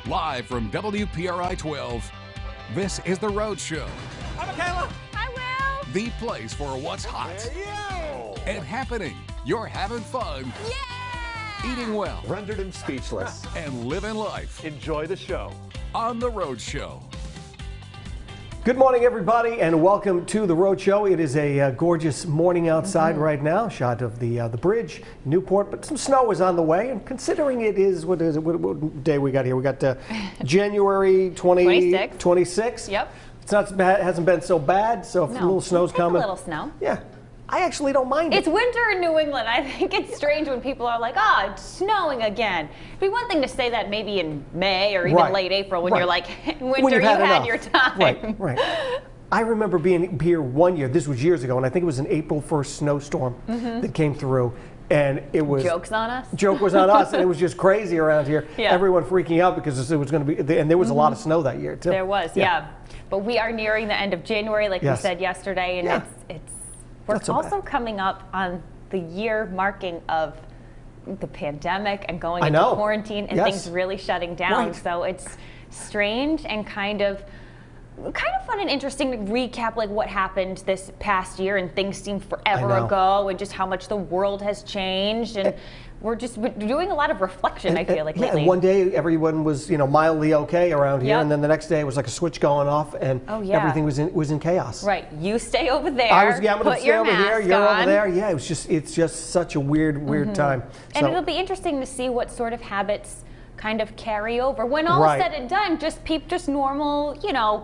Live from WPRI 12, this is The Rhode Show. Hi, Michaela. Hi, Will. The place for what's hot and happening. You're having fun, Yeah! eating well, Rendered him speechless. and living life Enjoy the show. on The Rhode Show. Good morning, everybody, and welcome to The Rhode Show. It is a gorgeous morning outside right now. Shot of the bridge, Newport, but some snow is on the way. And considering it is, what what day we got here? We got January 26th. Yep. It's not bad, hasn't been so bad. So if a little snow's Take coming, a little snow. yeah, I actually don't mind it. It's winter in New England. I think it's strange when people are like, it's snowing again. It'd be one thing to say that maybe in May or even Right. late April when Right. you're like, winter, When you've you had enough. your time. Right. I remember being here one year, this was years ago, and I think it was an April 1st snowstorm that came through, and it was... Joke's on us. Joke was on us, and it was just crazy around here. Yeah. Everyone freaking out because it was going to be, and there was a lot of snow that year, too. There was, yeah. But we are nearing the end of January, like Yes. we said yesterday, and Yeah. we're Not so also bad. coming up on the year marking of the pandemic and going I into know. quarantine and Yes. things really shutting down. Right. So it's strange and kind of fun and interesting to recap like what happened this past year, and things seem forever know. ago, and just how much the world has changed, and we're doing a lot of reflection. I feel like Yeah, lately. and one day everyone was, mildly okay around here, Yep. and then the next day it was like a switch going off, and Oh, yeah. everything was in chaos. Right, you stay over there. I'm going put to stay your over here, mask you're on. over there. Yeah, it's just such a weird time. And So- it'll be interesting to see what sort of habits kind of carry over. When all Right. is said and done, just normal,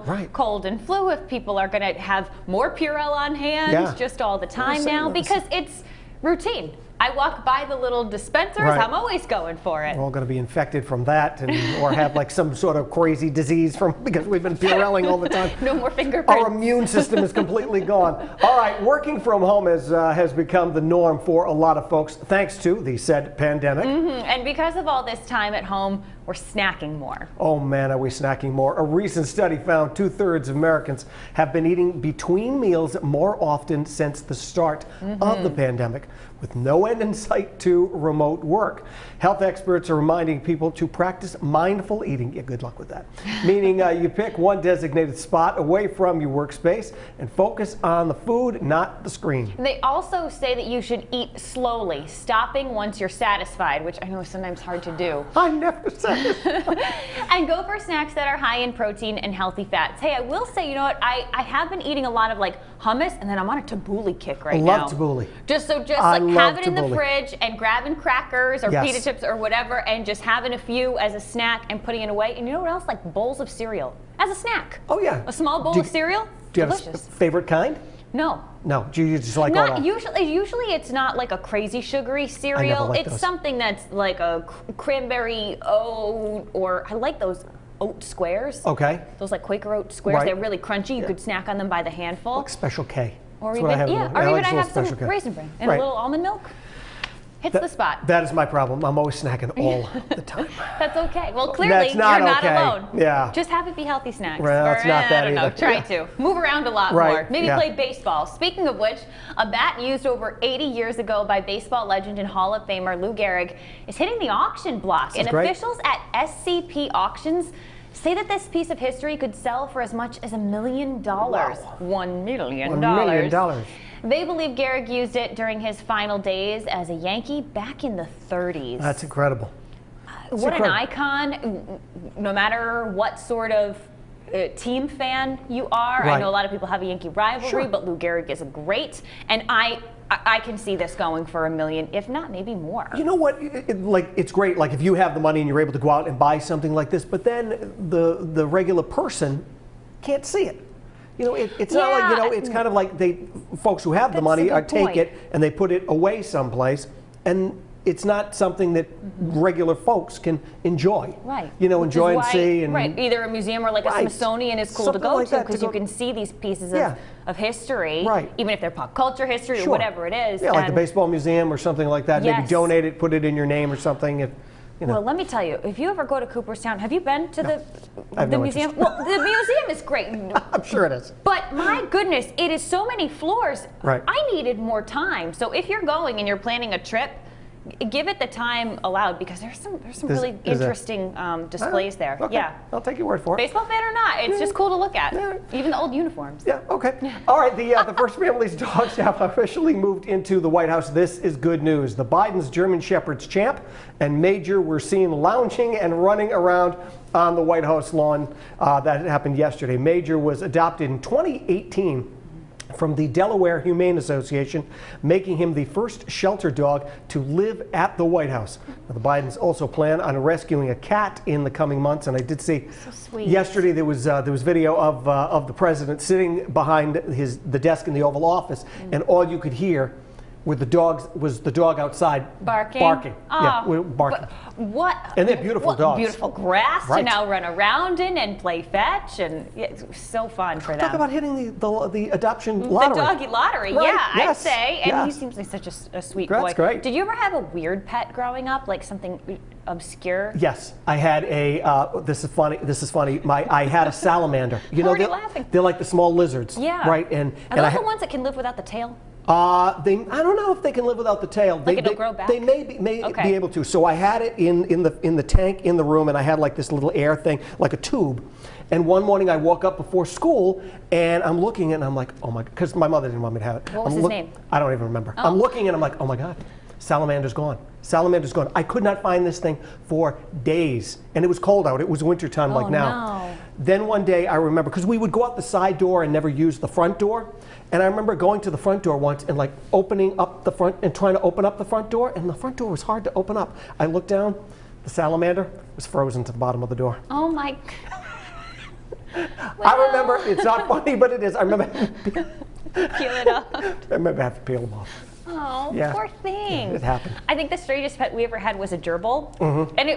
Right. cold and flu. If people are going to have more Purell on hand Yeah. just all the time Listen, now, listen. because it's routine. I walk by the little dispensers, Right. I'm always going for it. We're all going to be infected from that, or have like some sort of crazy disease because we've been Purelling all the time. No more fingerprints. Our immune system is completely gone. All right, working from home has become the norm for a lot of folks, thanks to the said pandemic. And because of all this time at home, we're snacking more. Oh man, are we snacking more? A recent study found 2/3 of Americans have been eating between meals more often since the start of the pandemic, with no end in sight to remote work. Health experts are reminding people to practice mindful eating. Yeah, good luck with that. Meaning you pick one designated spot away from your workspace and focus on the food, not the screen. They also say that you should eat slowly, stopping once you're satisfied, which I know is sometimes hard to do. I never said it. And go for snacks that are high in protein and healthy fats. Hey, I will say, you know what? I have been eating a lot of like hummus, and then I'm on a tabbouleh kick right now. Love tabbouleh. Just I like love have it in the tabbouleh. fridge and grabbing crackers or Yes. pita chips or whatever, and just having a few as a snack and putting it away. And you know what else? Like bowls of cereal as a snack. Oh yeah. A small bowl Do of cereal. Do you have Delicious. a favorite kind? No. No, do you just like all Not that? usually it's not like a crazy sugary cereal. liked It's those. something that's like a cranberry oat, or I like those oat squares. Okay. Those like Quaker oat squares. Right. They're really crunchy. You could snack on them by the handful. Like Special K. Or That's what I have even in my- or like even I just a have little some Special K. raisin bran and Right. a little almond milk. Hits the spot. That is my problem. I'm always snacking all the time. That's okay. Well, clearly That's not you're not okay. alone. Yeah. Just have it be healthy snacks. Well, Or, it's not that I don't know. either. Try Yeah. to move around a lot Right, more. Maybe yeah. play baseball. Speaking of which, a bat used over 80 years ago by baseball legend and Hall of Famer Lou Gehrig is hitting the auction block. And great. officials at SCP Auctions say that this piece of history could sell for as much as $1 million. Wow. $1 million. $1 million. They believe Gehrig used it during his final days as a Yankee back in the 30s. That's incredible. What an incredible. icon, no matter what sort of team fan you are. I Right. know a lot of people have a Yankee rivalry, Sure. but Lou Gehrig is a great, and I can see this going for $1 million, if not maybe more. You know what? It's great. Like if you have the money and you're able to go out and buy something like this, but then the regular person can't see it. It's not like, Yeah. it's kind of like folks who have the That's money a good take point. it and they put it away someplace, and it's not something that regular folks can enjoy. Right. Enjoy and Which is see. why, And right, either a museum or like a Right. Smithsonian is cool Something to go like to that, because you can see these pieces Yeah. of history, Right. even if they're pop culture history or Sure. whatever it is. Yeah, like the And- baseball museum or something like that. Maybe Yes. donate it, put it in your name or something. If, Well, let me tell you, if you ever go to Cooperstown, have you been to I have the no museum? interest. Well, the museum is great. I'm sure it is. But my goodness, it is so many floors. Right. I needed more time. So if you're going and you're planning a trip, give it the time allowed, because there's some really interesting displays there. Okay. Yeah. I'll take your word for it. Baseball fan or not, it's just cool to look at. Yeah. Even the old uniforms. Yeah, okay. All right, the First Family's dogs have officially moved into the White House. This is good news. The Biden's German Shepherd's Champ and Major were seen lounging and running around on the White House lawn. That happened yesterday. Major was adopted in 2018 from the Delaware Humane Association, making him the first shelter dog to live at the White House. Now, the Bidens also plan on rescuing a cat in the coming months, and I did see yesterday there was video of the president sitting behind the desk in the Oval Office, and all you could hear was the dog outside barking. Oh, yeah, barking. What? And they're beautiful dogs. Beautiful grass Right. to now run around in and play fetch, and it's so fun for them. Talk about hitting the adoption lottery. The doggy lottery, Right, yeah, yes, I'd say. And yes. he seems like such a sweet boy. That's great. Did you ever have a weird pet growing up, like something obscure? Yes, I had a. This is funny. I had a salamander. You know, Already laughing. they're like the small lizards. Yeah. Right. Are those the ones that can live without the tail? I don't know if they can live without the tail. It'll grow back? They may Okay. be able to. So I had it in the tank in the room, and I had like this little air thing, like a tube. And one morning I woke up before school, and I'm looking, and I'm like, oh my, because my mother didn't want me to have it. What was his name? I don't even remember. Oh. I'm looking, and I'm like, oh my God, salamander's gone. Salamander's gone. I could not find this thing for days, and it was cold out. It was wintertime like now. No. Then one day I remember, because we would go out the side door and never use the front door, and I remember going to the front door once and like opening up the front and trying to open up the front door, and the front door was hard to open up. I looked down, the salamander was frozen to the bottom of the door. Oh my. I remember, it's not funny, but it is. I remember Peel it up. I remember having to peel them off. Oh, Yeah. poor thing. Yeah, it happened. I think the strangest pet we ever had was a gerbil,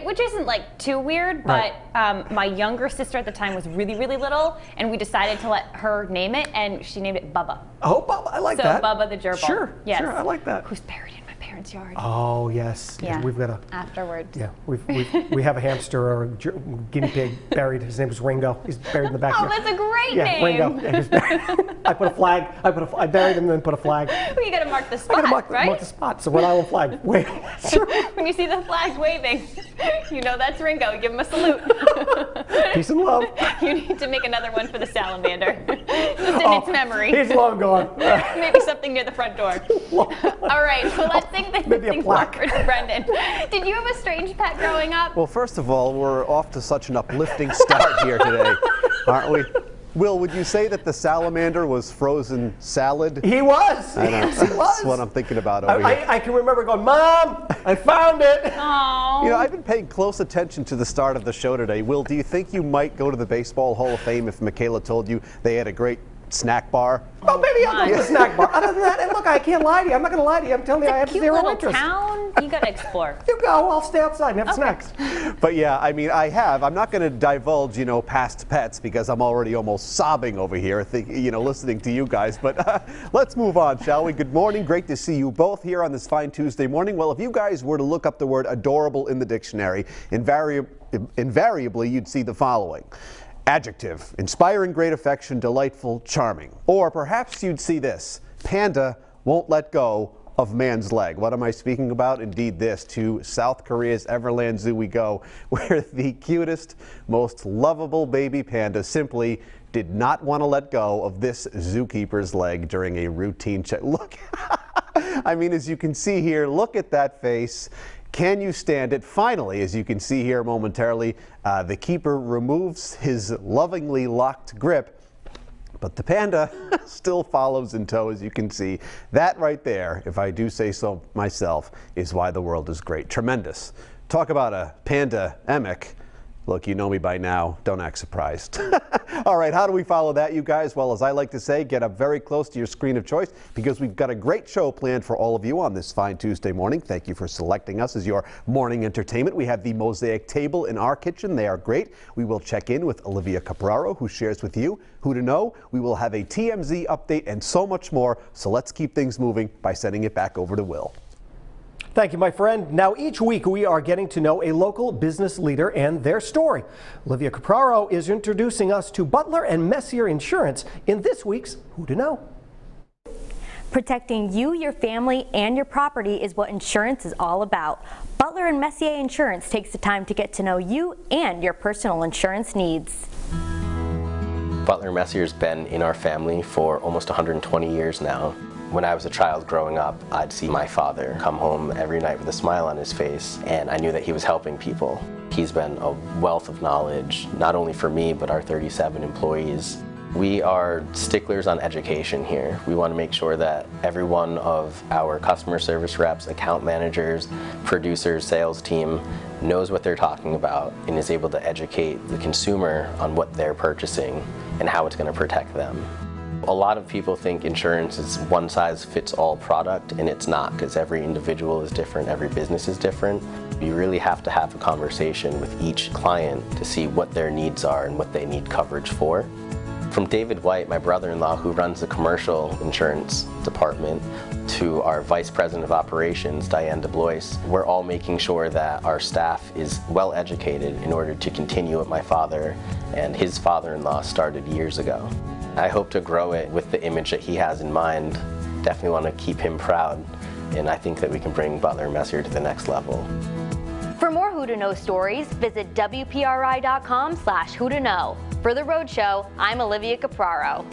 which isn't like too weird, but Right. my younger sister at the time was really, really little, and we decided to let her name it, and she named it Bubba. Oh, Bubba, I like So that. Bubba the gerbil. Sure, Yes. sure, I like that. Who's buried in my parents' yard. Oh, yes. Yeah. We've got a. Afterwards. Yeah, we have a hamster or a guinea pig buried. His name was Ringo. He's buried in the Oh, backyard. that's a great Yeah, name. Ringo. Yeah, he's buried. I put a flag. I buried him and then put a flag. Well, you gotta mark the I spot, gotta mark right? the spot. So Rhode Island flag. Wait. When you see the flag waving, you know that's Ringo. You give him a salute. Peace and love. You need to make another one for the salamander, just in its memory. He's long gone. Maybe something near the front door. All right, so let's think Maybe a things plaque. forward, Brendan. Did you have a strange pet growing up? Well, first of all, we're off to such an uplifting start here today, aren't we? Will, would you say that the salamander was frozen salad? He was. I know. Yes, he was. That's what I'm thinking about over here. I can remember going, Mom, I found it. Oh. You know, I've been paying close attention to the start of the show today. Will, do you think you might go to the Baseball Hall of Fame if Michaela told you they had a great snack bar? Oh, maybe I'll go to the snack bar. Other than that, and look, I can't lie to you. I'm not going to lie to you. I'm telling you, I have Cute zero little interest. town. You gotta explore. You go. I'll stay outside and have snacks. But yeah, I mean, I'm not going to divulge, past pets because I'm already almost sobbing over here, listening to you guys. But let's move on, shall we? Good morning. Great to see you both here on this fine Tuesday morning. Well, if you guys were to look up the word adorable in the dictionary, invariably you'd see the following. Adjective, inspiring great affection, delightful, charming. Or perhaps you'd see this, panda won't let go of man's leg. What am I speaking about? Indeed this, to South Korea's Everland Zoo we go, where the cutest, most lovable baby panda simply did not want to let go of this zookeeper's leg during a routine check. Look, I mean, as you can see here, look at that face. Can you stand it? Finally, as you can see here momentarily, the keeper removes his lovingly locked grip, but the panda still follows in tow, as you can see. That right there, if I do say so myself, is why the world is great. Tremendous. Talk about a pandemic. Look, you know me by now. Don't act surprised. All right, how do we follow that, you guys? Well, as I like to say, get up very close to your screen of choice because we've got a great show planned for all of you on this fine Tuesday morning. Thank you for selecting us as your morning entertainment. We have the Mosaic table in our kitchen. They are great. We will check in with Olivia Capraro, who shares with you who to know. We will have a TMZ update and so much more. So let's keep things moving by sending it back over to Will. Thank you, my friend. Now, each week we are getting to know a local business leader and their story. Olivia Capraro is introducing us to Butler and Messier Insurance in this week's Who to Know. Protecting you, your family, and your property is what insurance is all about. Butler and Messier Insurance takes the time to get to know you and your personal insurance needs. Butler and Messier's been in our family for almost 120 years now. When I was a child growing up, I'd see my father come home every night with a smile on his face, and I knew that he was helping people. He's been a wealth of knowledge, not only for me, but our 37 employees. We are sticklers on education here. We want to make sure that every one of our customer service reps, account managers, producers, sales team knows what they're talking about and is able to educate the consumer on what they're purchasing and how it's going to protect them. A lot of people think insurance is one-size-fits-all product, and it's not, because every individual is different, every business is different. You really have to have a conversation with each client to see what their needs are and what they need coverage for. From David White, my brother-in-law, who runs the commercial insurance department, to our Vice President of Operations, Diane DeBlois, we're all making sure that our staff is well educated in order to continue what my father and his father-in-law started years ago. I hope to grow it with the image that he has in mind. Definitely want to keep him proud, and I think that we can bring Butler and Messier to the next level. For more Who to Know stories, visit WPRI.com/Who to Know. For The Roadshow, I'm Olivia Capraro.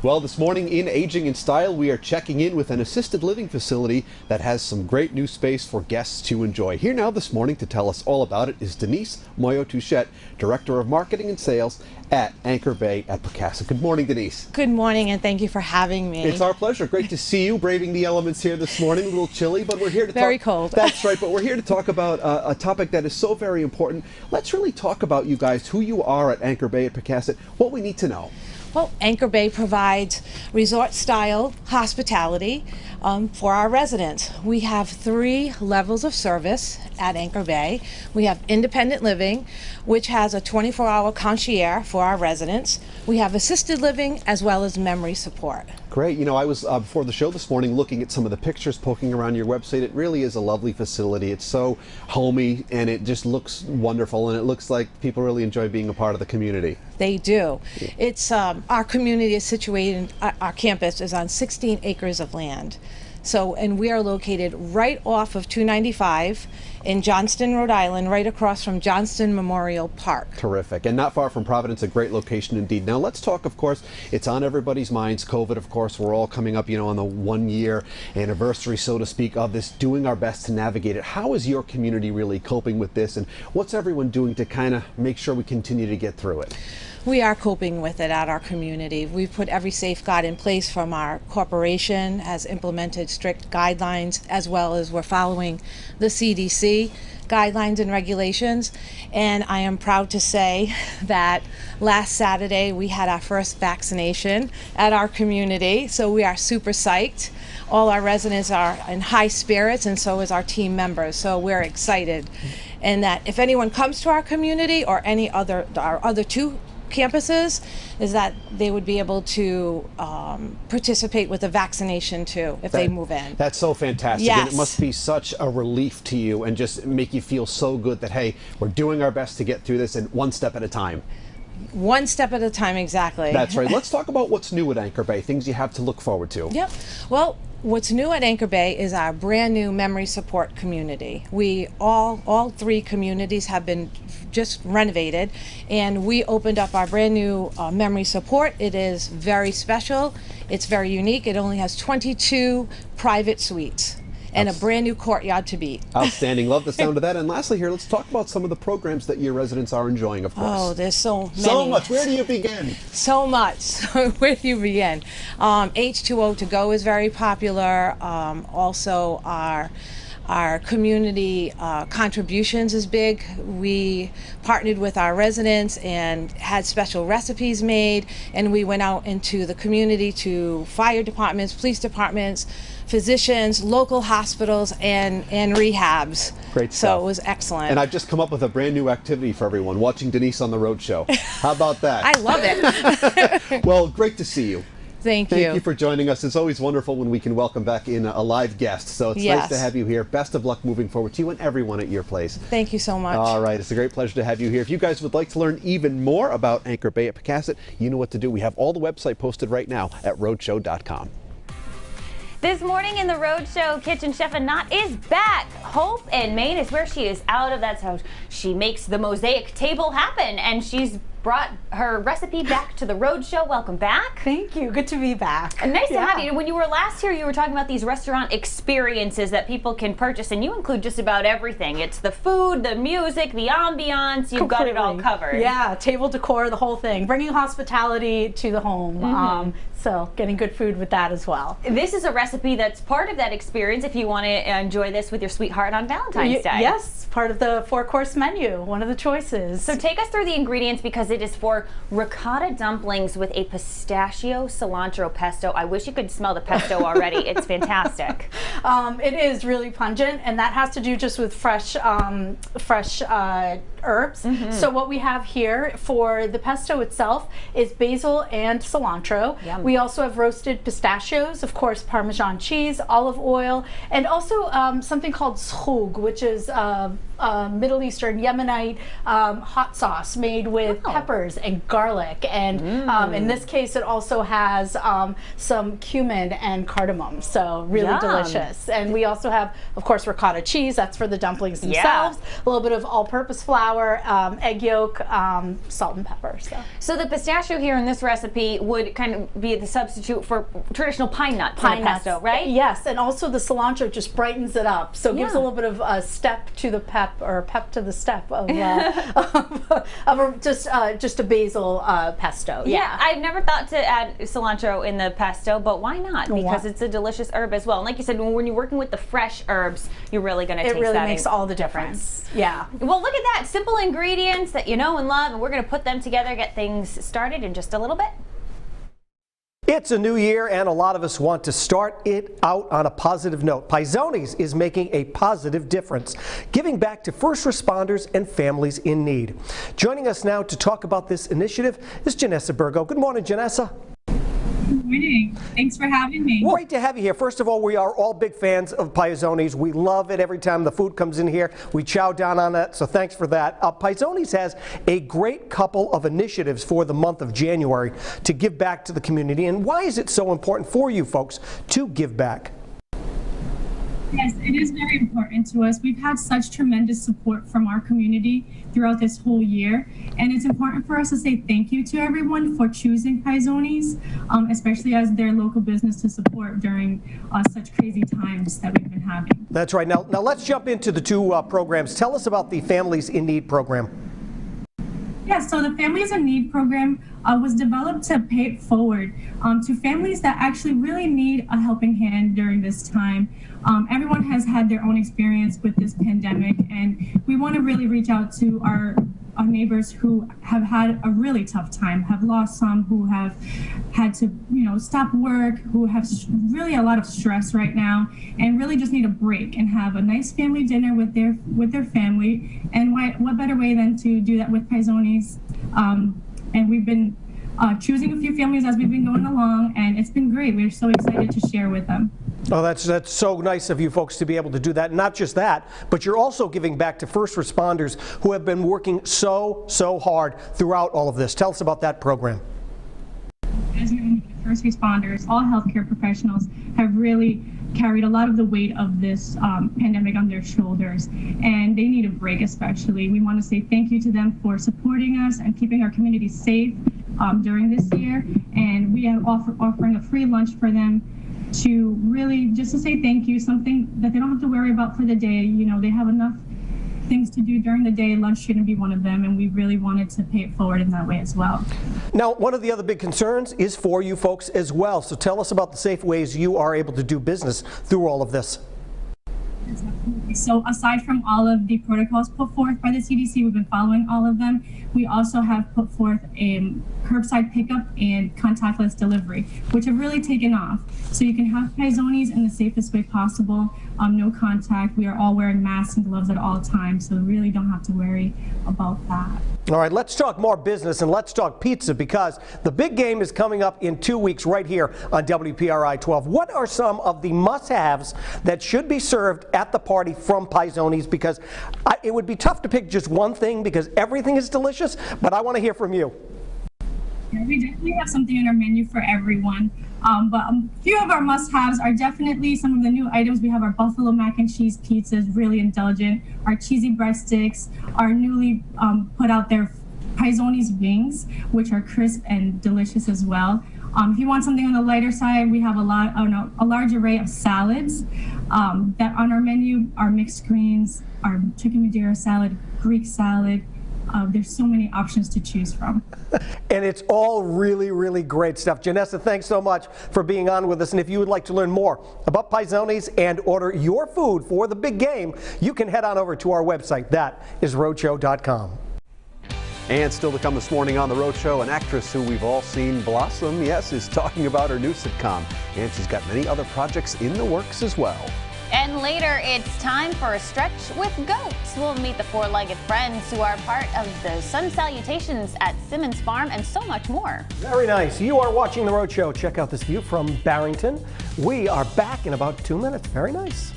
Well, this morning in Aging in Style, we are checking in with an assisted living facility that has some great new space for guests to enjoy. Here now this morning to tell us all about it is Denise Moyo-Touchette, Director of Marketing and Sales at Anchor Bay at Pecasset. Good morning, Denise. Good morning, and thank you for having me. It's our pleasure. Great to see you braving the elements here this morning. A little chilly, but we're here to Very cold. That's right, but we're here to talk about a topic that is so very important. Let's really talk about you guys, who you are at Anchor Bay at Pecasset, what we need to know. Well, Anchor Bay provides resort-style hospitality for our residents. We have 3 levels of service at Anchor Bay. We have independent living, which has a 24-hour concierge for our residents. We have assisted living as well as memory support. Great. You know, I was before the show this morning looking at some of the pictures poking around your website. It really is a lovely facility. It's so homey, and it just looks wonderful, and it looks like people really enjoy being a part of the community. They do. It's our community is situated, our campus is on 16 acres of land. So, and we are located right off of 295 in Johnston, Rhode Island, right across from Johnston Memorial Park. Terrific. And not far from Providence, a great location indeed. Now let's talk, of course, it's on everybody's minds. COVID, of course, we're all coming up, you know, on the 1-year anniversary, so to speak, of this, doing our best to navigate it. How is your community really coping with this, and what's everyone doing to kind of make sure we continue to get through it? We are coping with it at our community. We've put every safeguard in place. From our corporation has implemented strict guidelines, as well as we're following the CDC guidelines and regulations. And I am proud to say that last Saturday we had our first vaccination at our community, so we are super psyched. All our residents are in high spirits, and so is our team members, so we're excited. And that if anyone comes to our community or any other, our other 2 campuses, is that they would be able to participate with the vaccination too if they move in. That's so fantastic. Yes. And it must be such a relief to you and just make you feel so good that, hey, we're doing our best to get through this, and one step at a time. One step at a time, exactly. That's right. Let's talk about what's new at Anchor Bay, things you have to look forward to. Yep. Well, what's new at Anchor Bay is our brand new memory support community. We all 3 communities have been just renovated, and we opened up our brand new memory support. It is very special. It's very unique. It only has 22 private suites and a brand new courtyard to beat. Outstanding. Love the sound of that. And lastly here, let's talk about some of the programs that your residents are enjoying, of course. Oh, there's so many. So much. Where do you begin? So much. Where do you begin? H2O To Go is very popular. Also, our community contributions is big. We partnered with our residents and had special recipes made, and we went out into the community to fire departments, police departments, physicians, local hospitals, and rehabs. Great stuff. So it was excellent. And I've just come up with a brand new activity for everyone, watching Denise on the Roadshow. How about that? I love it. Well, great to see you. Thank you. Thank you for joining us. It's always wonderful when we can welcome back in a live guest. So it's nice to have you here. Best of luck moving forward to you and everyone at your place. Thank you so much. All right. It's a great pleasure to have you here. If you guys would like to learn even more about Anchor Bay at Pecasset, you know what to do. We have all the website posted right now at roadshow.com. This morning in the Roadshow, Kitchen Chef Anat is back. Hope in Maine is where she is out of. That's how she makes the mosaic table happen. And she's brought her recipe back to the Roadshow. Welcome back. Thank you. Good to be back. And nice to have you. When you were last here, you were talking about these restaurant experiences that people can purchase, and you include just about everything. It's the food, the music, the ambiance. You've got it all covered. Yeah, table decor, the whole thing. Bringing hospitality to the home. So getting good food with that as well. This is a recipe that's part of that experience if you want to enjoy this with your sweetheart on Valentine's Day. Yes, part of the 4-course menu, one of the choices. So take us through the ingredients, because it is for ricotta dumplings with a pistachio cilantro pesto. I wish you could smell the pesto already. It's fantastic. It is really pungent, and that has to do just with fresh herbs. So what we have here for the pesto itself is basil and cilantro. Yum. We also have roasted pistachios, of course, Parmesan cheese, olive oil, and also something called zhoug, which is Middle Eastern Yemenite hot sauce made with peppers and garlic. And in this case, it also has some cumin and cardamom. So really delicious. And we also have, of course, ricotta cheese. That's for the dumplings themselves. A little bit of all-purpose flour, egg yolk, salt and pepper. So the pistachio here in this recipe would kind of be the substitute for traditional pine nuts in the pesto, right? Yes, and also the cilantro just brightens it up. So it gives a little bit of a step to the pep, or pep to the step of, just a basil pesto. Yeah, I've never thought to add cilantro in the pesto, but why not? Because it's a delicious herb as well. And like you said, when you're working with the fresh herbs, you're really going to taste that. It really makes all the difference. Yeah. Well, look at that. Simple ingredients that you know and love, and we're going to put them together, get things started in just a little bit. It's a new year, and a lot of us want to start it out on a positive note. Paizones is making a positive difference, giving back to first responders and families in need. Joining us now to talk about this initiative is Janessa Burgo. Good morning, Janessa. Good morning. Thanks for having me. Great to have you here. First of all, we are all big fans of Paizones. We love it every time the food comes in here. We chow down on that, so thanks for that. Paizones has a great couple of initiatives for the month of January to give back to the community. And why is it so important for you folks to give back? Yes, it is very important to us. We've had such tremendous support from our community throughout this whole year, and it's important for us to say thank you to everyone for choosing Paizones, especially as their local business to support during such crazy times that we've been having. That's right. Now let's jump into the two programs. Tell us about the Families in Need program. Yes, so the Families in Need program was developed to pay it forward to families that actually really need a helping hand during this time. Everyone has had their own experience with this pandemic, and we want to really reach out to our neighbors who have had a really tough time, have lost some, who have had to, stop work, who have really a lot of stress right now, and really just need a break and have a nice family dinner with their family. And what better way than to do that with Paizones? And we've been choosing a few families as we've been going along, and it's been great. We're so excited to share with them. Oh, that's so nice of you folks to be able to do that. Not just that, but you're also giving back to first responders who have been working so hard throughout all of this. Tell us about that program. As you know, first responders, all healthcare professionals have really carried a lot of the weight of this pandemic on their shoulders, and they need a break especially. We want to say thank you to them for supporting us and keeping our community safe during this year, and we are offering a free lunch for them to really just to say thank you, something that they don't have to worry about for the day. They have enough things to do during the day. Lunch shouldn't be one of them, and we really wanted to pay it forward in that way as well. Now, one of the other big concerns is for you folks as well. So tell us about the safe ways you are able to do business through all of this. So aside from all of the protocols put forth by the CDC, we've been following all of them. We also have put forth curbside pickup and contactless delivery, which have really taken off. So you can have Paizones in the safest way possible, no contact. We are all wearing masks and gloves at all times, so we really don't have to worry about that. All right, let's talk more business and let's talk pizza because the big game is coming up in 2 weeks right here on WPRI 12. What are some of the must-haves that should be served at the party from Pizzoni's? Because it would be tough to pick just one thing because everything is delicious, but I want to hear from you. Yeah, we definitely have something on our menu for everyone. But a few of our must-haves are definitely some of the new items. We have our buffalo mac and cheese pizzas, really indulgent. Our cheesy breadsticks, our newly put out there Pizzoni's wings, which are crisp and delicious as well. If you want something on the lighter side, we have a large array of salads that on our menu are mixed greens, our chicken Madeira salad, Greek salad. There's so many options to choose from. And it's all really, really great stuff. Janessa, thanks so much for being on with us. And if you would like to learn more about Pizzoni's and order your food for the big game, you can head on over to our website. That is Roadshow.com. And still to come this morning on The Road Show, an actress who we've all seen blossom, yes, is talking about her new sitcom. And she's got many other projects in the works as well. And later, it's time for a stretch with goats. We'll meet the four-legged friends who are part of the Sun Salutations at Simmons Farm and so much more. Very nice. You are watching The Road Show. Check out this view from Barrington. We are back in about 2 minutes. Very nice.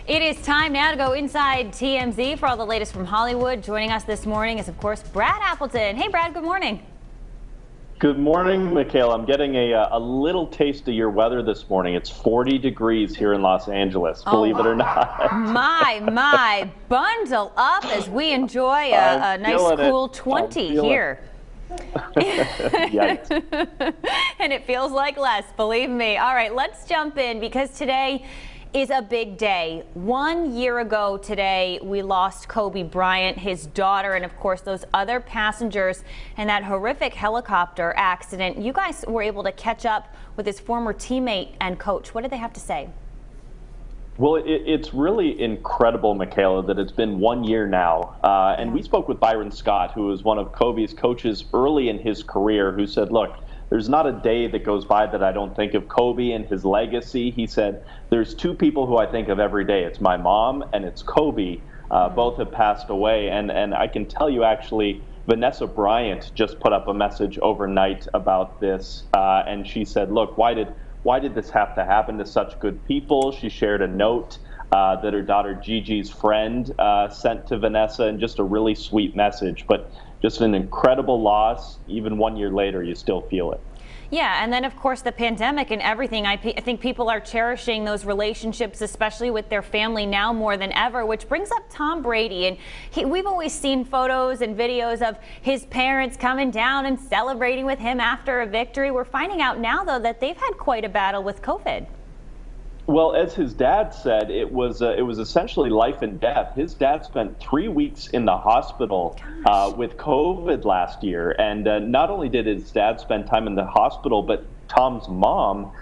It is time now to go inside TMZ for all the latest from Hollywood. Joining us this morning is, of course, Brad Appleton. Hey, Brad, good morning. Good morning, Michaela. I'm getting a little taste of your weather this morning. It's 40 degrees here in Los Angeles, believe it or not. My, bundle up as we enjoy a nice cool 20 here. Yikes. And it feels like less, believe me. All right, let's jump in because today is a big day. 1 year ago today, we lost Kobe Bryant, his daughter, and of course those other passengers in that horrific helicopter accident. You guys were able to catch up with his former teammate and coach. What did they have to say? Well, it's really incredible, Michaela, that it's been 1 year now. And we spoke with Byron Scott, who was one of Kobe's coaches early in his career, who said, look, there's not a day that goes by that I don't think of Kobe and his legacy. He said, there's two people who I think of every day. It's my mom and it's Kobe. Both have passed away. And I can tell you, actually, Vanessa Bryant just put up a message overnight about this. And she said, look, why did this have to happen to such good people? She shared a note that her daughter Gigi's friend sent to Vanessa, and just a really sweet message. But just an incredible loss. Even 1 year later, you still feel it. Yeah, and then of course the pandemic and everything. I think people are cherishing those relationships, especially with their family now more than ever, which brings up Tom Brady. And we've always seen photos and videos of his parents coming down and celebrating with him after a victory. We're finding out now, though, that they've had quite a battle with COVID. Well, as his dad said, it was essentially life and death. His dad spent 3 weeks in the hospital with COVID last year. And not only did his dad spend time in the hospital, but Tom's mom,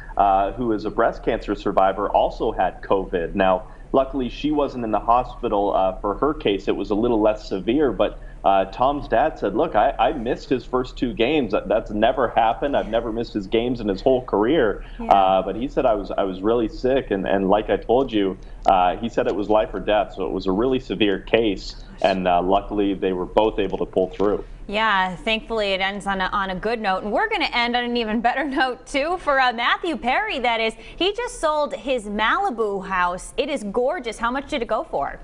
who is a breast cancer survivor, also had COVID. Now, luckily, she wasn't in the hospital for her case. It was a little less severe, but Tom's dad said, look, I missed his first 2 games. That's never happened. I've never missed his games in his whole career. Yeah. But he said I was really sick. And like I told you, he said it was life or death. So it was a really severe case. And luckily, they were both able to pull through. Yeah, thankfully it ends on a good note. And we're going to end on an even better note, too, for Matthew Perry, that is. He just sold his Malibu house. It is gorgeous. How much did it go for?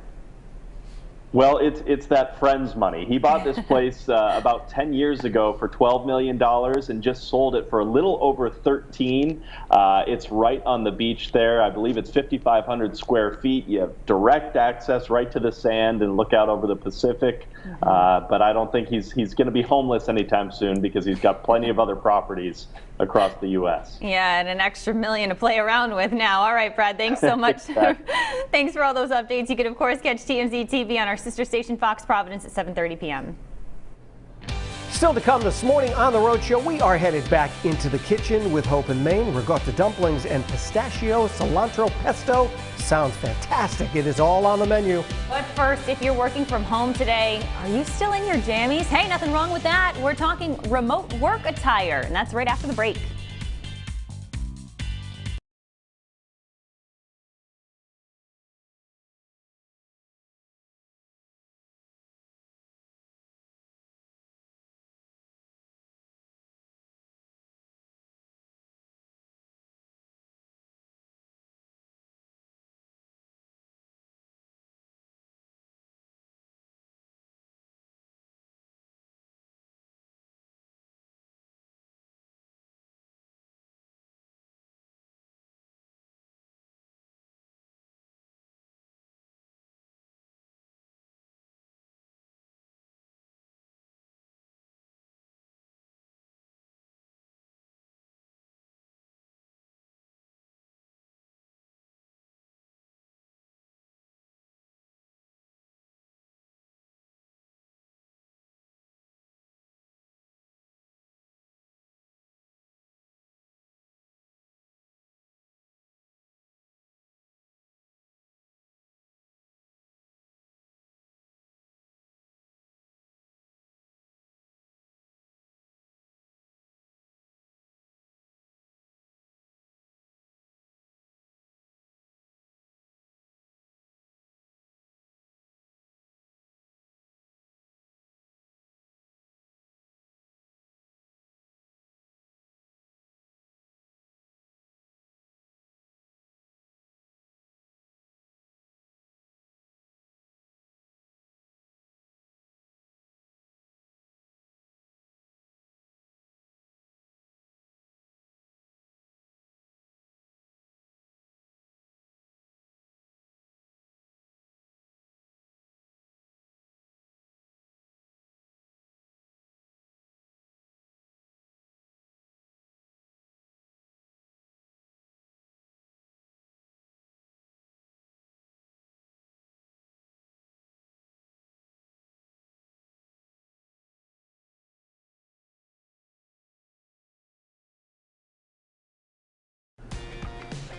Well, it's that friend's money. He bought this place about 10 years ago for $12 million and just sold it for a little over 13. It's right on the beach there. I believe it's 5,500 square feet. You have direct access right to the sand and look out over the Pacific. But I don't think he's going to be homeless anytime soon because he's got plenty of other properties across the U.S. Yeah, and an extra $1 million to play around with now. All right, Brad, thanks so much. Thanks for all those updates. You can, of course, catch TMZ TV on our sister station, Fox Providence, at 7:30 p.m. Still to come this morning on The Road Show, we are headed back into the kitchen with Hope and Maine. Ricotta dumplings and pistachio cilantro pesto. Sounds fantastic. It is all on the menu. But first, if you're working from home today, are you still in your jammies? Hey, nothing wrong with that. We're talking remote work attire, and that's right after the break.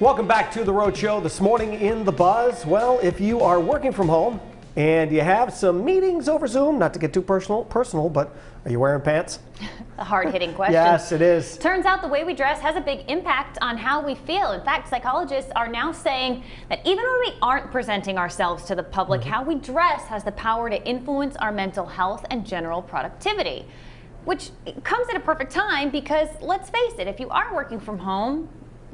Welcome back to the Road Show. This morning in the Buzz. Well, if you are working from home and you have some meetings over Zoom, not to get too personal, but are you wearing pants? A hard-hitting question. Yes, it is. Turns out the way we dress has a big impact on how we feel. In fact, psychologists are now saying that even when we aren't presenting ourselves to the public, how we dress has the power to influence our mental health and general productivity. Which comes at a perfect time because, let's face it, if you are working from home,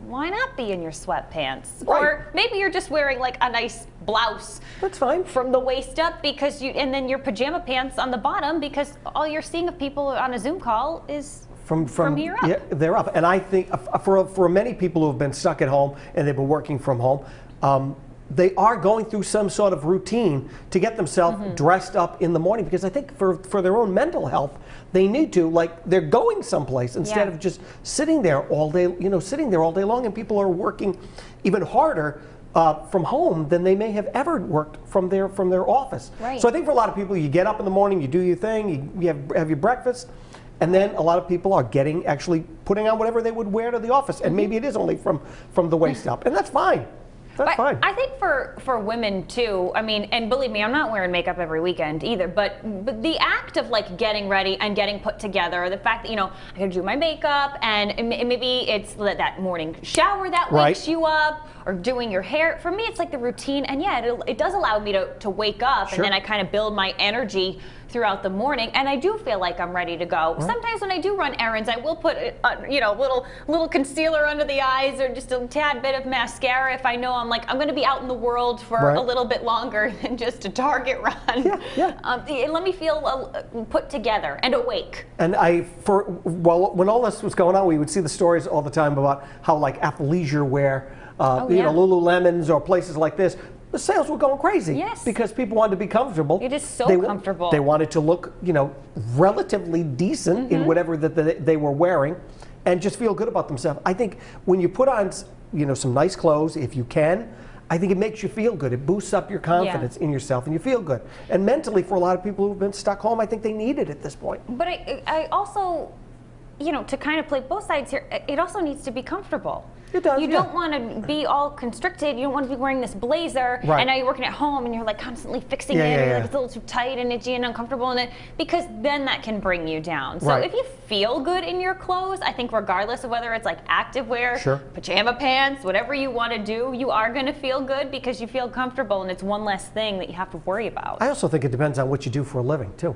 why not be in your sweatpants? Right. Or maybe you're just wearing like a nice blouse. That's fine. From the waist up because and then your pajama pants on the bottom because all you're seeing of people on a Zoom call is from here up. Yeah, they're up. And I think for many people who have been stuck at home and they've been working from home, they are going through some sort of routine to get themselves dressed up in the morning, because I think for their own mental health, they need to, like, they're going someplace instead of just sitting there all day, sitting there all day long, and people are working even harder from home than they may have ever worked from their office. Right. So I think for a lot of people, you get up in the morning, you do your thing, you have your breakfast, and then a lot of people are actually putting on whatever they would wear to the office, and maybe it is only from the waist up, and that's fine. That's fine. I think for women too, I mean, and believe me, I'm not wearing makeup every weekend either, but the act of like getting ready and getting put together, the fact that, I gotta do my makeup and maybe it's that morning shower that wakes you up, or doing your hair. For me, it's like the routine, and it does allow me to wake up, and then I kind of build my energy throughout the morning, and I do feel like I'm ready to go. Right. Sometimes when I do run errands, I will put little concealer under the eyes or just a tad bit of mascara if I know I'm going to be out in the world for a little bit longer than just a Target run. Let me feel put together and awake. And when all this was going on, we would see the stories all the time about how like athleisure wear, Lululemons or places like this, the sales were going crazy. Yes. Because people wanted to be comfortable. It is so comfortable. They wanted to look, relatively decent in whatever that they were wearing, and just feel good about themselves. I think when you put on, some nice clothes, if you can, I think it makes you feel good. It boosts up your confidence in yourself, and you feel good. And mentally, for a lot of people who've been stuck home, I think they need it at this point. But I also, to kind of play both sides here, it also needs to be comfortable. It does, you don't want to be all constricted. You don't want to be wearing this blazer, and now you're working at home, and you're like constantly fixing it, and like it's a little too tight and itchy and uncomfortable, because then that can bring you down. So if you feel good in your clothes, I think regardless of whether it's like activewear, pajama pants, whatever you want to do, you are going to feel good because you feel comfortable, and it's one less thing that you have to worry about. I also think it depends on what you do for a living too.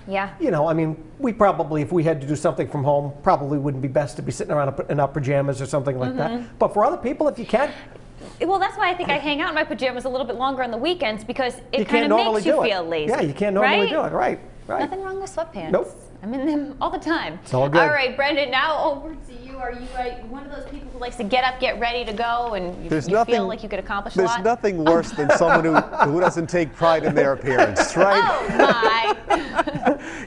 Yeah. I mean, we probably, if we had to do something from home, probably wouldn't be best to be sitting around in our pajamas or something like that. But for other people, if you can. Well, that's why I think I hang out in my pajamas a little bit longer on the weekends, because it kind of makes you feel lazy. Yeah, you can't normally do it. Right. Nothing wrong with sweatpants. Nope. I'm in them all the time. It's all good. All right, Brendan, now over to you. Are you one of those people who likes to get up, get ready to go, and you feel like you could accomplish a lot? There's nothing worse than someone who doesn't take pride in their appearance, right? Oh, my.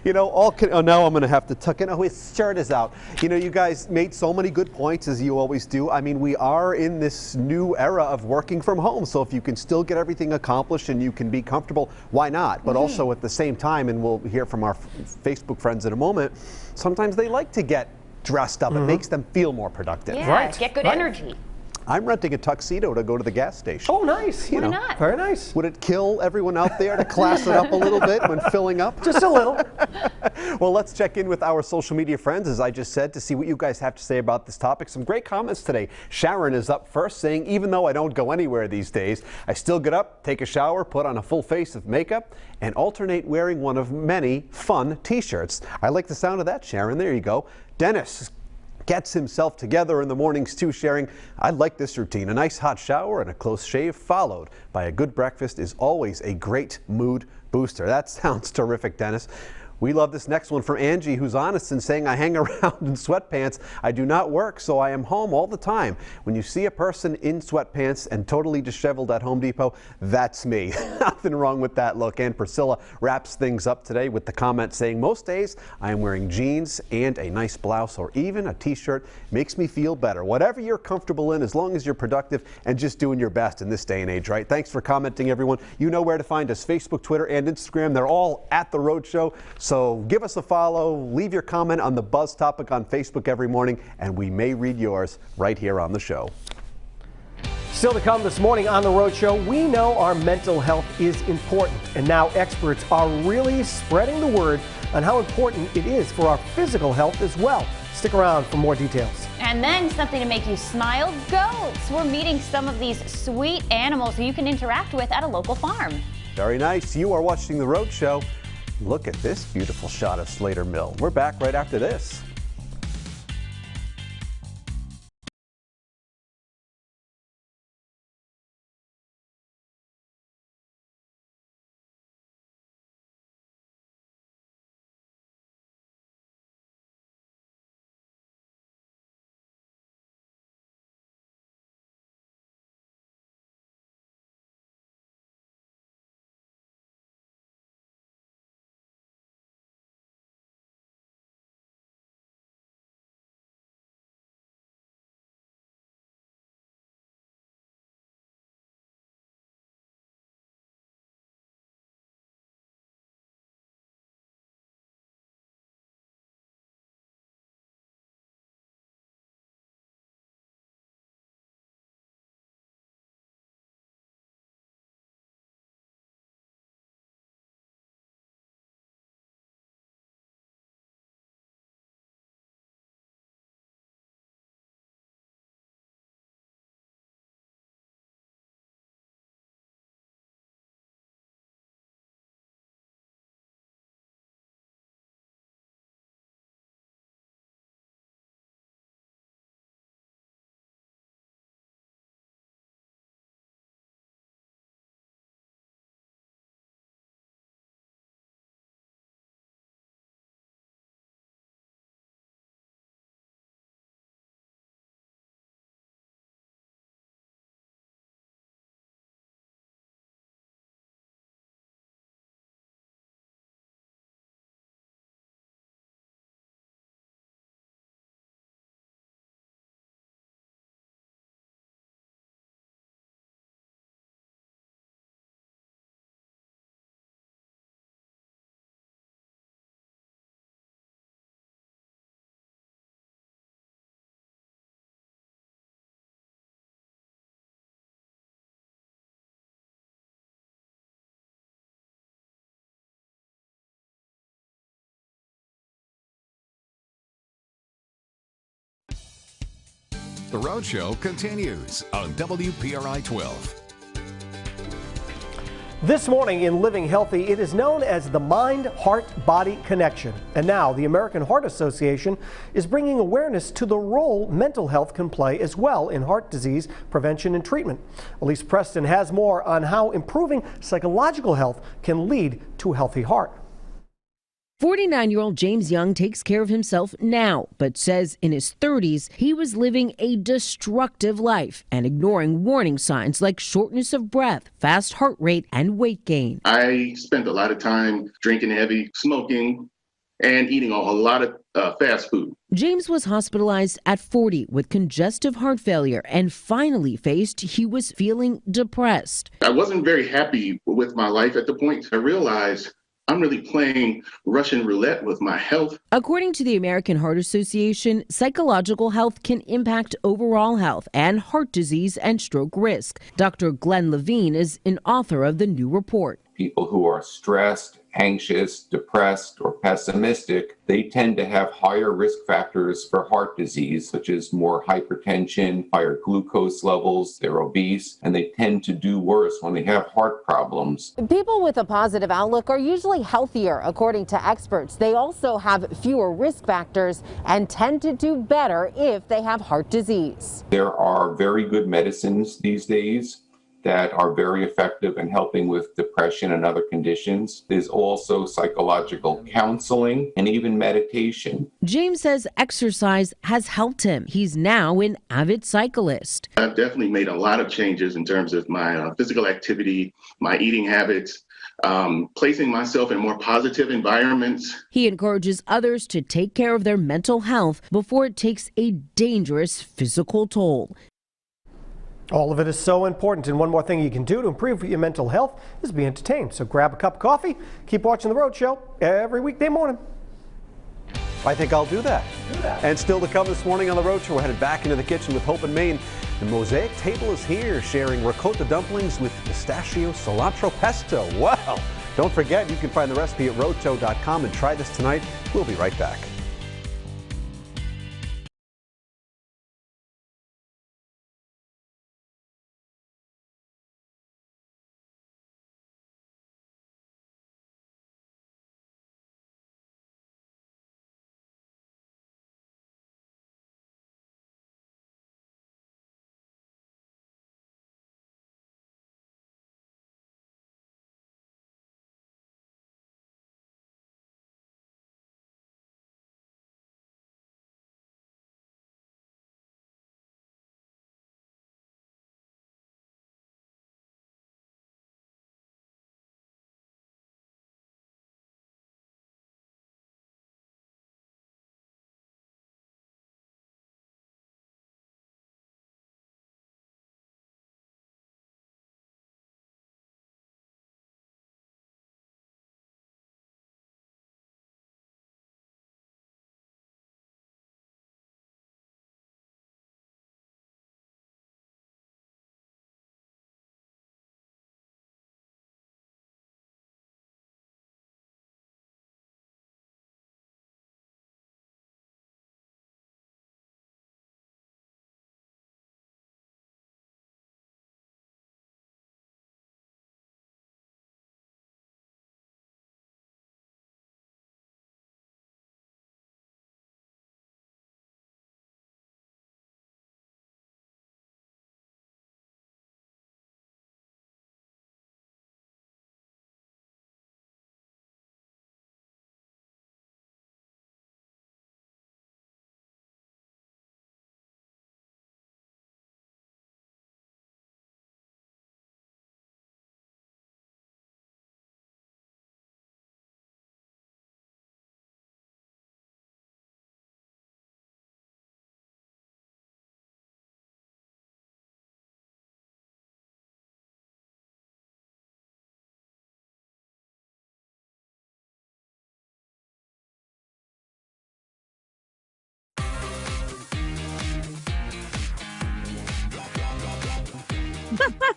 Now I'm going to have to tuck in. Oh, his shirt is out. You guys made so many good points, as you always do. I mean, we are in this new era of working from home, so if you can still get everything accomplished and you can be comfortable, why not? But also at the same time, and we'll hear from our Facebook friends in a moment, sometimes they like to get dressed up. It makes them feel more productive. Yeah, get good energy. I'm renting a tuxedo to go to the gas station. Oh, nice. Why not? Very nice. Would it kill everyone out there to class it up a little bit when filling up? Just a little. Well, let's check in with our social media friends, as I just said, to see what you guys have to say about this topic. Some great comments today. Sharon is up first, saying, even though I don't go anywhere these days, I still get up, take a shower, put on a full face of makeup, and alternate wearing one of many fun t-shirts. I like the sound of that, Sharon. There you go. Dennis gets himself together in the mornings too, sharing, I like this routine. A nice hot shower and a close shave followed by a good breakfast is always a great mood booster. That sounds terrific, Dennis. We love this next one from Angie, who's honest and saying, I hang around in sweatpants. I do not work, so I am home all the time. When you see a person in sweatpants and totally disheveled at Home Depot, that's me. Nothing wrong with that look. And Priscilla wraps things up today with the comment saying, most days I am wearing jeans and a nice blouse or even a t-shirt. Makes me feel better. Whatever you're comfortable in, as long as you're productive and just doing your best in this day and age, right? Thanks for commenting, everyone. You know where to find us: Facebook, Twitter, and Instagram. They're all at The Road Show. So give us a follow, leave your comment on the Buzz topic on Facebook every morning, and we may read yours right here on the show. Still to come this morning on The Rhode Show, we know our mental health is important, and now experts are really spreading the word on how important it is for our physical health as well. Stick around for more details. And then something to make you smile, goats. We're meeting some of these sweet animals who you can interact with at a local farm. Very nice. You are watching The Rhode Show. Look at this beautiful shot of Slater Mill. We're back right after this. The Rhode Show continues on WPRI 12. This morning in Living Healthy, it is known as the mind-heart-body connection. And now the American Heart Association is bringing awareness to the role mental health can play as well in heart disease prevention and treatment. Elise Preston has more on how improving psychological health can lead to a healthy heart. 49-year-old James Young takes care of himself now, but says in his 30s he was living a destructive life and ignoring warning signs like shortness of breath, fast heart rate, and weight gain. I spent a lot of time drinking heavy, smoking, and eating a lot of fast food. James was hospitalized at 40 with congestive heart failure and finally faced he was feeling depressed. I wasn't very happy with my life at the point. I realized I'm really playing Russian roulette with my health. According to the American Heart Association, psychological health can impact overall health and heart disease and stroke risk. Dr. Glenn Levine is an author of the new report. People who are stressed, anxious, depressed, or pessimistic, they tend to have higher risk factors for heart disease, such as more hypertension, higher glucose levels, they're obese, and they tend to do worse when they have heart problems. People with a positive outlook are usually healthier, according to experts. They also have fewer risk factors and tend to do better if they have heart disease. There are very good medicines these days that are very effective in helping with depression and other conditions. There's also psychological counseling and even meditation. James says exercise has helped him. He's now an avid cyclist. I've definitely made a lot of changes in terms of my physical activity, my eating habits, placing myself in more positive environments. He encourages others to take care of their mental health before it takes a dangerous physical toll. All of it is so important, and one more thing you can do to improve your mental health is be entertained. So grab a cup of coffee, keep watching The Rhode Show every weekday morning. I think I'll do that. And still to come this morning on the Road Show, we're headed back into the kitchen with Hope and Maine. The Mosaic table is here, sharing ricotta dumplings with pistachio cilantro pesto. Wow! Don't forget, you can find the recipe at roadshow.com and try this tonight. We'll be right back.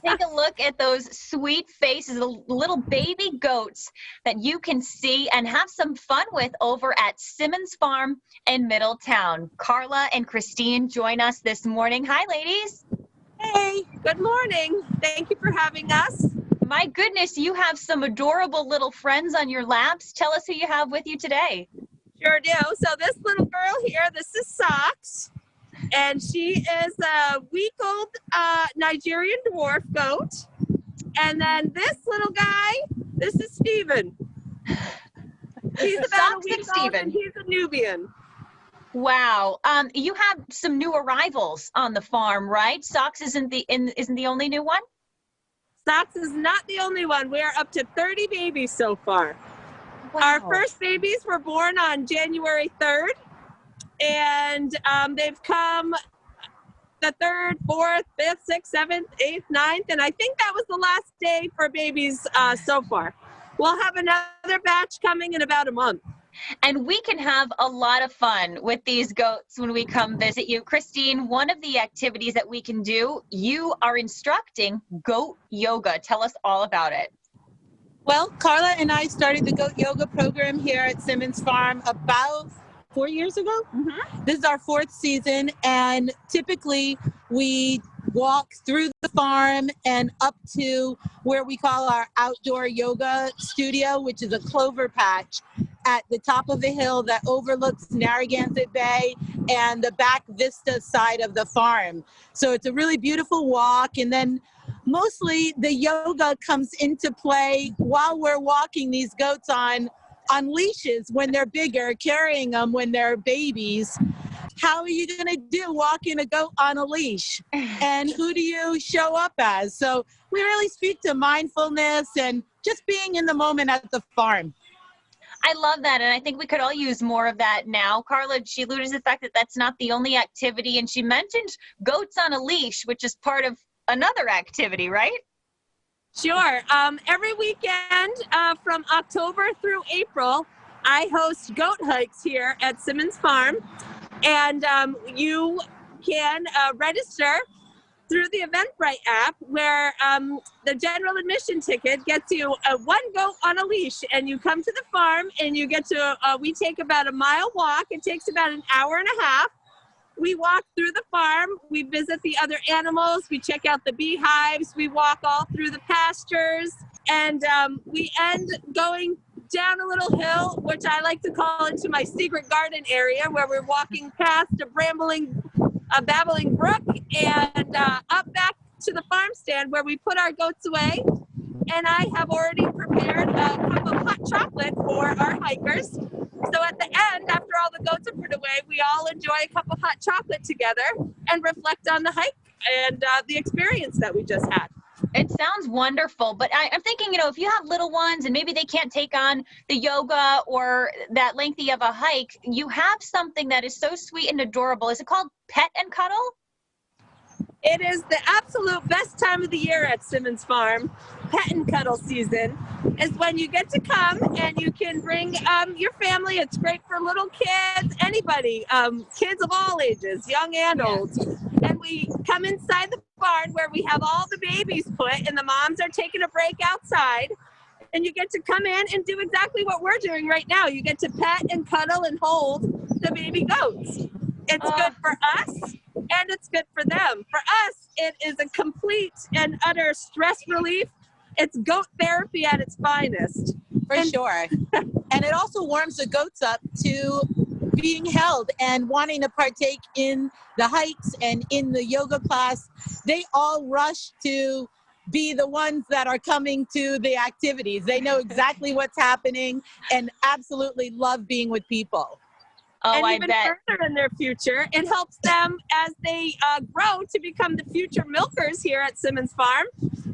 Take a look at those sweet faces, the little baby goats that you can see and have some fun with over at Simmons Farm in Middletown. Carla and Christine join us this morning. Hi, ladies. Hey, good morning. Thank you for having us. My goodness, you have some adorable little friends on your laps. Tell us who you have with you today. Sure do. So this little girl here, this is Socks. And she is a week-old Nigerian dwarf goat. And then this little guy, this is Steven. He's about a week old and he's a Nubian. Wow. You have some new arrivals on the farm, right? Socks isn't the only new one? Socks is not the only one. We are up to 30 babies so far. Wow. Our first babies were born on January 3rd. And they've come the 3rd, 4th, 5th, 6th, 7th, 8th, 9th, and I think that was the last day for babies so far. We'll have another batch coming in about a month. And we can have a lot of fun with these goats when we come visit you. Christine, one of the activities that we can do, you are instructing goat yoga. Tell us all about it. Well, Carla and I started the goat yoga program here at Simmons Farm about 4 years ago. Mm-hmm. This is our 4th season, and typically we walk through the farm and up to where we call our outdoor yoga studio, which is a clover patch at the top of a hill that overlooks Narragansett Bay and the back vista side of the farm. So it's a really beautiful walk, and then mostly the yoga comes into play while we're walking these goats on leashes when they're bigger, carrying them when they're babies. How are you going to do walking a goat on a leash? And who do you show up as? So we really speak to mindfulness and just being in the moment at the farm. I love that, and I think we could all use more of that now. Carla, she alluded to the fact that that's not the only activity, and she mentioned goats on a leash, which is part of another activity, right? Sure. Every weekend from October through April, I host goat hikes here at Simmons Farm, and you can register through the Eventbrite app, where the general admission ticket gets you one goat on a leash, and you come to the farm and you get to, we take about a mile walk. It takes about an hour and a half. We walk through the farm, we visit the other animals, we check out the beehives, we walk all through the pastures, and we end going down a little hill, which I like to call into my secret garden area, where we're walking past a babbling brook, and up back to the farm stand where we put our goats away. And I have already prepared a cup of hot chocolate for our hikers. So at the end, after all the goats are put away, we all enjoy a cup of hot chocolate together and reflect on the hike and the experience that we just had. It sounds wonderful, but I'm thinking, you know, if you have little ones and maybe they can't take on the yoga or that lengthy of a hike, you have something that is so sweet and adorable. Is it called Pet and Cuddle? It is the absolute best time of the year at Simmons Farm. Pet and Cuddle season is when you get to come and you can bring your family. It's great for little kids, anybody, kids of all ages, young and old. And we come inside the barn where we have all the babies put, and the moms are taking a break outside. And you get to come in and do exactly what we're doing right now. You get to pet and cuddle and hold the baby goats. It's good for us, and it's good for them. For us, it is a complete and utter stress relief. It's goat therapy at its finest. For sure. And it also warms the goats up to being held and wanting to partake in the hikes and in the yoga class. They all rush to be the ones that are coming to the activities. They know exactly what's happening and absolutely love being with people. And even further in their future, it helps them as they grow to become the future milkers here at Simmons Farm.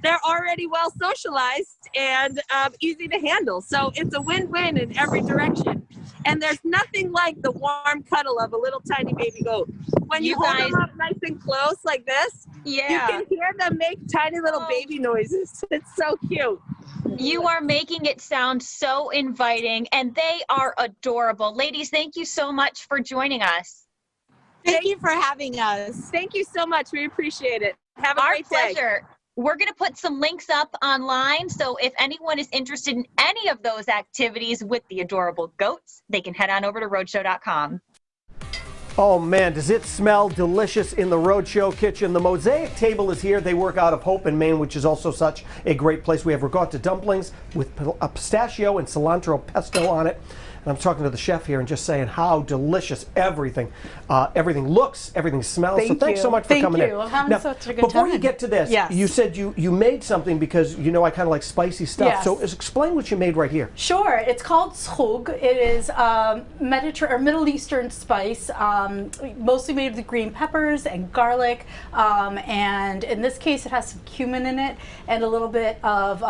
They're already well socialized and easy to handle. So it's a win-win in every direction. And there's nothing like the warm cuddle of a little tiny baby goat. When you hold them up nice and close like this, you can hear them make tiny little baby noises. It's so cute. You are making it sound so inviting, and they are adorable. Ladies, thank you so much for joining us. Thank you for having us. Thank you so much. We appreciate it. Have a great day. Our pleasure. We're going to put some links up online, so if anyone is interested in any of those activities with the adorable goats, they can head on over to roadshow.com. Oh man, does it smell delicious in the Roadshow kitchen. The Mosaic Table is here. They work out of Hope in Maine, which is also such a great place. We have ricotta dumplings with a pistachio and cilantro pesto on it. And I'm talking to the chef here and just saying how delicious everything looks, everything smells. So thanks so much for coming in. I'm having such a good before time. you get to this, you said you made something because you know I kind of like spicy stuff. Yes. So explain what you made right here. Sure. It's called zhoug. It is Middle Eastern spice, mostly made with green peppers and garlic. And in this case, it has some cumin in it, and a little bit of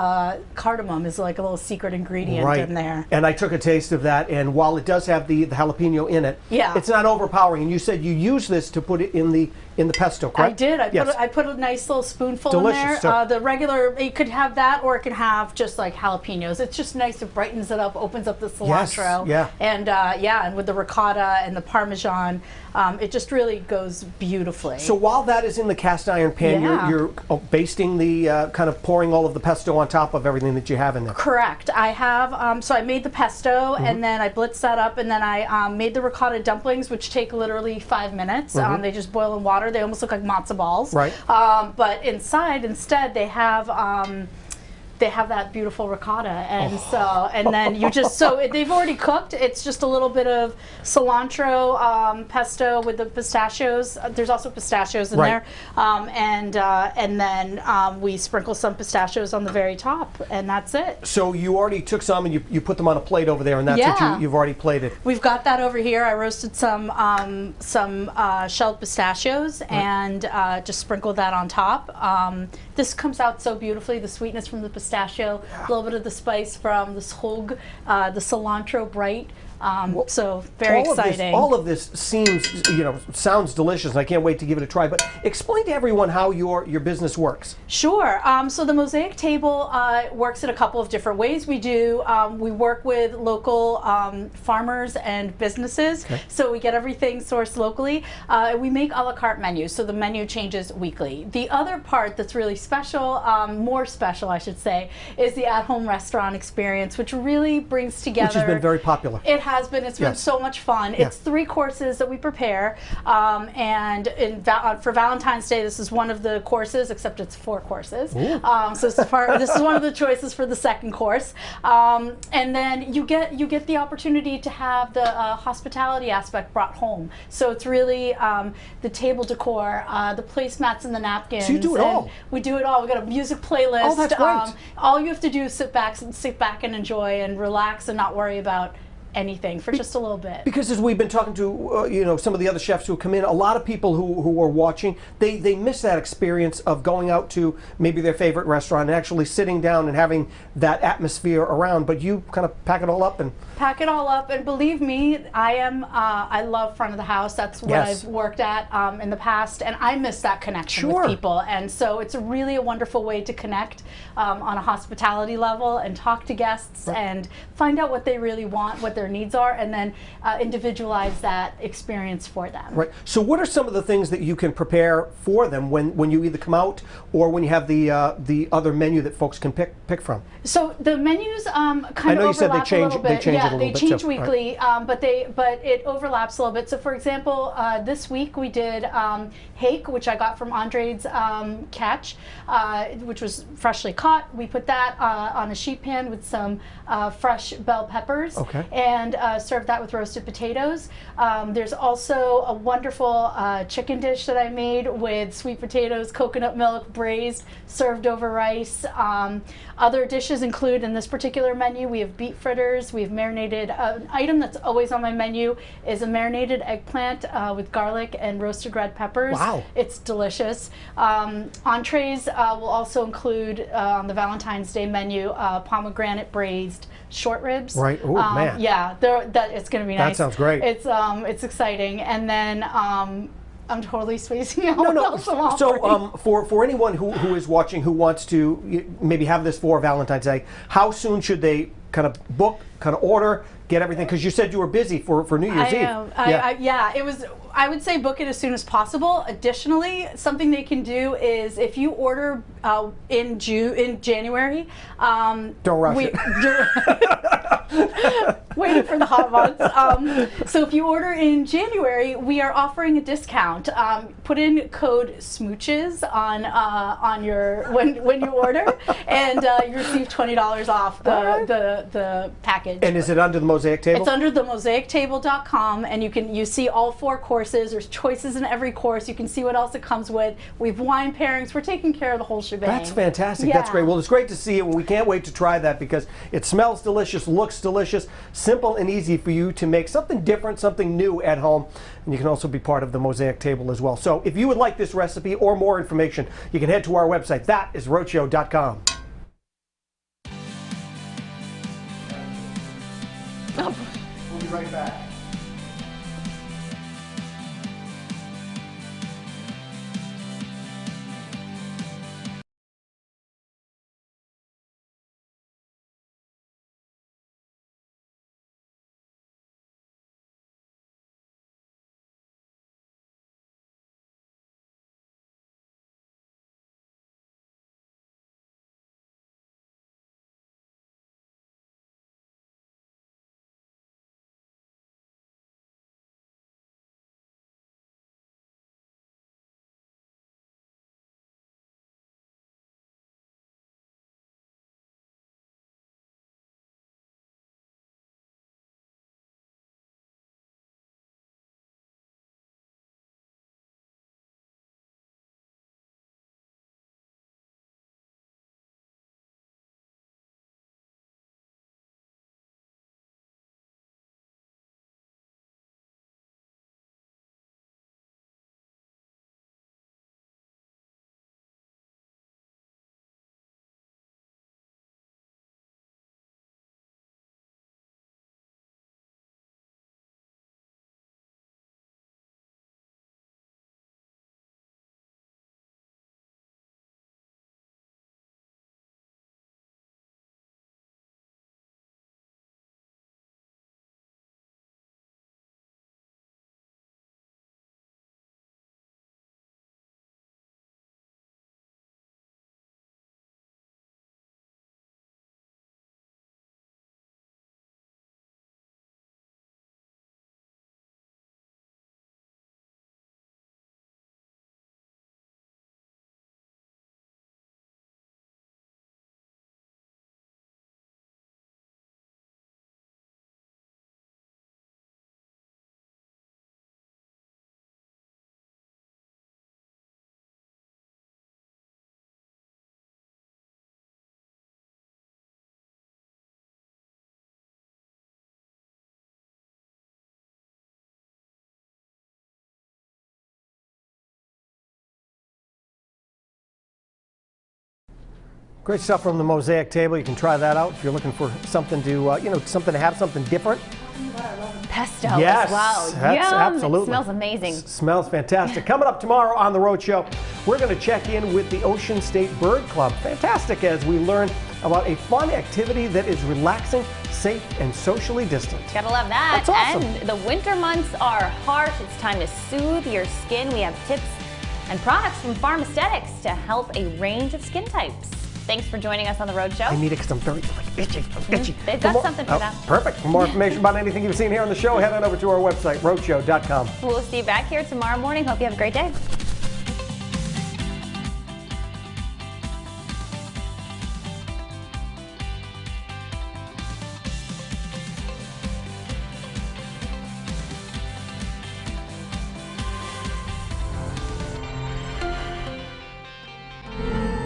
cardamom is like a little secret ingredient in there. And I took a taste of that. And while it does have the jalapeno in it, it's not overpowering. And you said you use this to put it in the pesto, correct? I did. I put a nice little spoonful Delicious in there. The regular, you could have that, or it could have just like jalapenos. It's just nice. It brightens it up, opens up the cilantro. And with the ricotta and the Parmesan, it just really goes beautifully. So while that is in the cast iron pan, you're basting the kind of pouring all of the pesto on top of everything that you have in there. Correct. I have, so I made the pesto and then I blitzed that up, and then I made the ricotta dumplings, which take literally 5 minutes. They just boil in water. They almost look like matzo balls. Right. But inside, instead, they have that beautiful ricotta, and then you just they've already cooked. It's just a little bit of cilantro pesto with the pistachios. There's also pistachios in there, and then we sprinkle some pistachios on the very top, and that's it. So you already took some and you put them on a plate over there, and that's what you've already plated. We've got that over here. I roasted some shelled pistachios and just sprinkled that on top. This comes out so beautifully. The sweetness from the pistachio, a little bit of the spice from the zhoug, the cilantro bright So very exciting. All of this seems, sounds delicious. I can't wait to give it a try. But explain to everyone how your business works. Sure. So the Mosaic Table works in a couple of different ways. We work with local farmers and businesses. Okay. So we get everything sourced locally. We make a la carte menus, so the menu changes weekly. The other part that's really special, more special I should say, is the at-home restaurant experience, which really brings together. Which has been very popular. It has been. It's been so much fun. Yeah. It's 3 courses that we prepare, and for Valentine's Day, this is one of the courses, except it's 4 courses. So this is one of the choices for the second course, and then you get the opportunity to have the hospitality aspect brought home. So it's really the table decor, the placemats and the napkins. So you do it all. We do it all. We got a music playlist. Oh, that's great. All you have to do is sit back and enjoy and relax and not worry about anything for just a little bit. Because as we've been talking to some of the other chefs who come in, a lot of people who are watching, they miss that experience of going out to maybe their favorite restaurant and actually sitting down and having that atmosphere around. But you kind of pack it all up and believe me, I love front of the house. That's what I've worked at in the past, and I miss that connection with people. And so it's really a wonderful way to connect on a hospitality level and talk to guests and find out what they really want, what their needs are, and then individualize that experience for them. Right. So what are some of the things that you can prepare for them when you either come out or when you have the other menu that folks can pick from? So the menus kind of overlap a little bit. I know you said they change it a little bit. They change weekly, but it overlaps a little bit. So for example, this week we did hake, which I got from Andre's catch, which was freshly caught. We put that on a sheet pan with some fresh bell peppers. Okay. And served that with roasted potatoes. There's also a wonderful chicken dish that I made with sweet potatoes, coconut milk, braised, served over rice. Other dishes include, in this particular menu, we have beet fritters. We've marinated, an item that's always on my menu is a marinated eggplant with garlic and roasted red peppers. Wow. It's delicious. Entrees will also include, on the Valentine's Day menu, pomegranate braised short ribs. Right. Oh, man. Yeah, it's going to be nice. That sounds great. It's exciting. And then I'm totally spacing out. So for anyone who is watching who wants to maybe have this for Valentine's Day, how soon should they kind of book, kind of order, get everything? Because you said you were busy for New Year's Eve. I would say book it as soon as possible. Additionally, something they can do is if you order in January, don't rush it. Waiting for the hot months. So if you order in January, we are offering a discount. Put in code SMOOCHES on your when you order, and you receive $20 off the package. And is it under the Mosaic Table? It's under the mosaictable.com, and you see all 4 courses. There's choices in every course. You can see what else it comes with. We have wine pairings. We're taking care of the whole shebang. That's fantastic. Yeah. That's great. Well, it's great to see it. We can't wait to try that because it smells delicious, looks delicious, simple and easy for you to make something different, something new at home. And you can also be part of the Mosaic Table as well. So if you would like this recipe or more information, you can head to our website. That is roadshow.com. We'll be right back. Great stuff from the Mosaic Table. You can try that out if you're looking for something to, something to have, something different. Pesto Yes, as well. that's Yum. absolutely. It smells amazing. Smells fantastic. Coming up tomorrow on The Road Show, we're going to check in with the Ocean State Bird Club. Fantastic as we learn about a fun activity that is relaxing, safe, and socially distant. Gotta love that. That's awesome. And the winter months are harsh. It's time to soothe your skin. We have tips and products from Farm Aesthetics to help a range of skin types. Thanks for joining us on The Road Show. I need it because I'm very itchy. I'm itchy. They've got something for that. Perfect. For more information about anything you've seen here on the show, head on over to our website, roadshow.com. We'll see you back here tomorrow morning. Hope you have a great day.